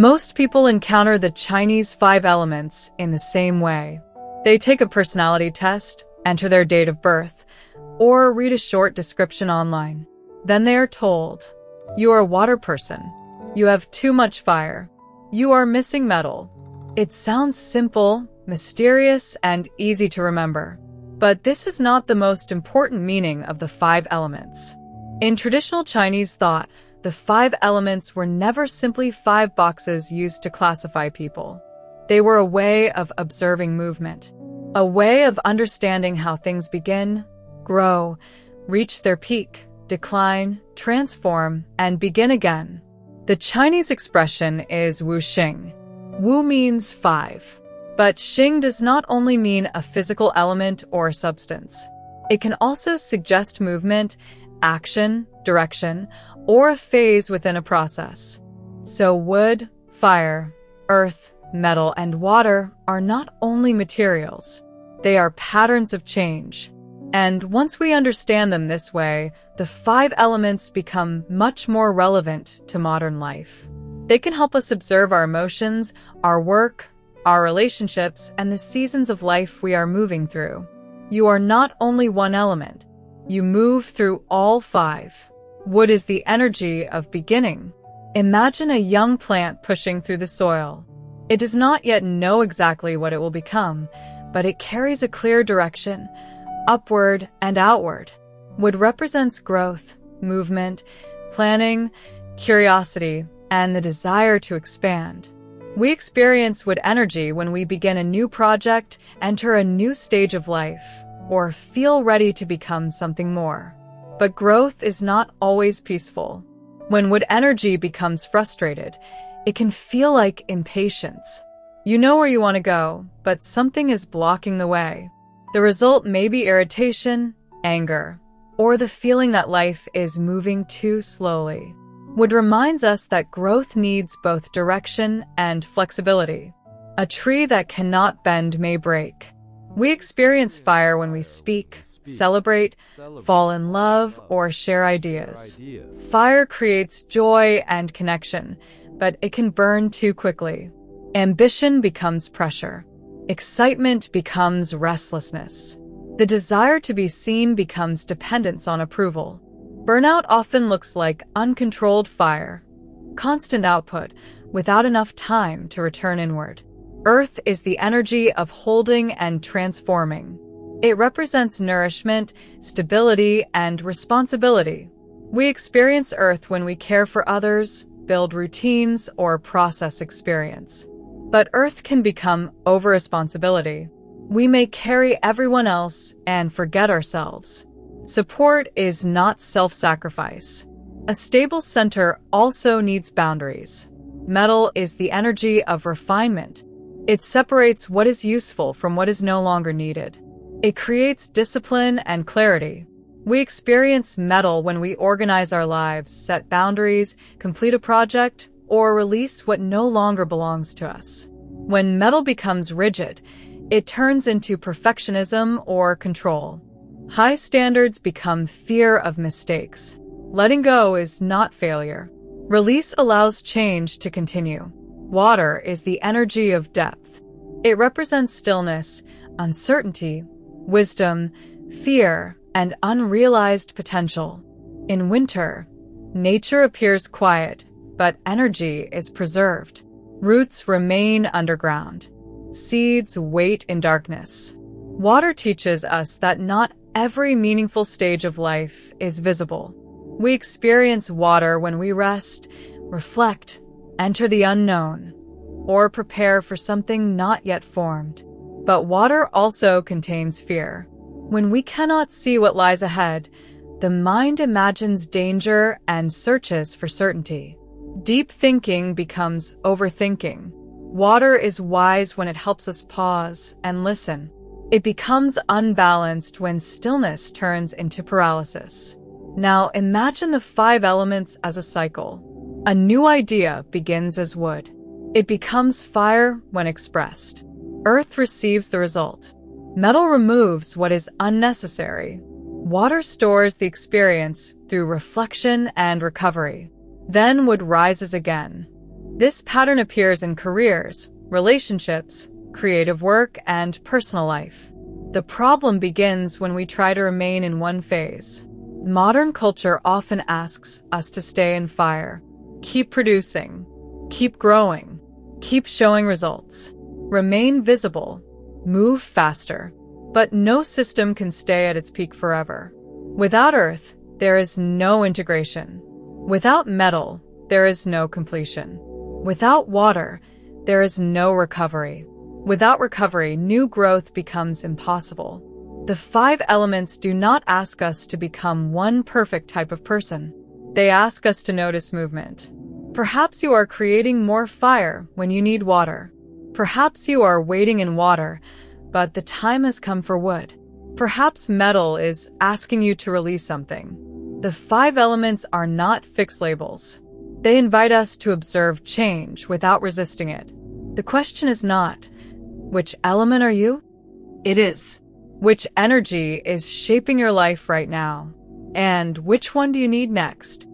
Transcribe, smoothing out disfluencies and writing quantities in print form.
Most people encounter the Chinese five elements in the same way. They take a personality test, enter their date of birth, or read a short description online. Then they are told, "You are a water person. You have too much fire. You are missing metal." It sounds simple, mysterious, and easy to remember. But this is not the most important meaning of the five elements. In traditional Chinese thought, the five elements were never simply five boxes used to classify people. They were a way of observing movement, a way of understanding how things begin, grow, reach their peak, decline, transform, and begin again. The Chinese expression is Wu Xing. Wu means five, but Xing does not only mean a physical element or substance. It can also suggest movement, action, direction, or a phase within a process. So wood, fire, earth, metal, and water are not only materials. They are patterns of change. And once we understand them this way, the five elements become much more relevant to modern life. They can help us observe our emotions, our work, our relationships, and the seasons of life we are moving through. You are not only one element. You move through all five. Wood is the energy of beginning. Imagine a young plant pushing through the soil. It does not yet know exactly what it will become, but it carries a clear direction, upward and outward. Wood represents growth, movement, planning, curiosity, and the desire to expand. We experience wood energy when we begin a new project, enter a new stage of life, or feel ready to become something more. But growth is not always peaceful. When wood energy becomes frustrated, it can feel like impatience. You know where you want to go, but something is blocking the way. The result may be irritation, anger, or the feeling that life is moving too slowly. Wood reminds us that growth needs both direction and flexibility. A tree that cannot bend may break. We experience fire when we speak, celebrate, fall in love, or share ideas. Fire creates joy and connection, but it can burn too quickly. Ambition becomes pressure. Excitement becomes restlessness. The desire to be seen becomes dependence on approval. Burnout often looks like uncontrolled fire, constant output, without enough time to return inward. Earth is the energy of holding and transforming. It represents nourishment, stability, and responsibility. We experience Earth when we care for others, build routines, or process experience. But Earth can become over-responsibility. We may carry everyone else and forget ourselves. Support is not self-sacrifice. A stable center also needs boundaries. Metal is the energy of refinement. It separates what is useful from what is no longer needed. It creates discipline and clarity. We experience metal when we organize our lives, set boundaries, complete a project, or release what no longer belongs to us. When metal becomes rigid, it turns into perfectionism or control. High standards become fear of mistakes. Letting go is not failure. Release allows change to continue. Water is the energy of depth. It represents stillness, uncertainty, wisdom, fear, and unrealized potential. In winter, nature appears quiet, but energy is preserved. Roots remain underground. Seeds wait in darkness. Water teaches us that not every meaningful stage of life is visible. We experience water when we rest, reflect, enter the unknown, or prepare for something not yet formed. But water also contains fear. When we cannot see what lies ahead, the mind imagines danger and searches for certainty. Deep thinking becomes overthinking. Water is wise when it helps us pause and listen. It becomes unbalanced when stillness turns into paralysis. Now imagine the five elements as a cycle. A new idea begins as wood. It becomes fire when expressed. Earth receives the result. Metal removes what is unnecessary. Water stores the experience through reflection and recovery. Then wood rises again. This pattern appears in careers, relationships, creative work, and personal life. The problem begins when we try to remain in one phase. Modern culture often asks us to stay in fire. Keep producing. Keep growing. Keep showing results. Remain visible. Move faster. But no system can stay at its peak forever. Without Earth, there is no integration. Without metal, there is no completion. Without water, there is no recovery. Without recovery, new growth becomes impossible. The 5 elements do not ask us to become one perfect type of person. They ask us to notice movement. Perhaps you are creating more fire when you need water. Perhaps you are waiting in water, but the time has come for wood. Perhaps metal is asking you to release something. The 5 elements are not fixed labels. They invite us to observe change without resisting it. The question is not, which element are you? It is, which energy is shaping your life right now? And which one do you need next?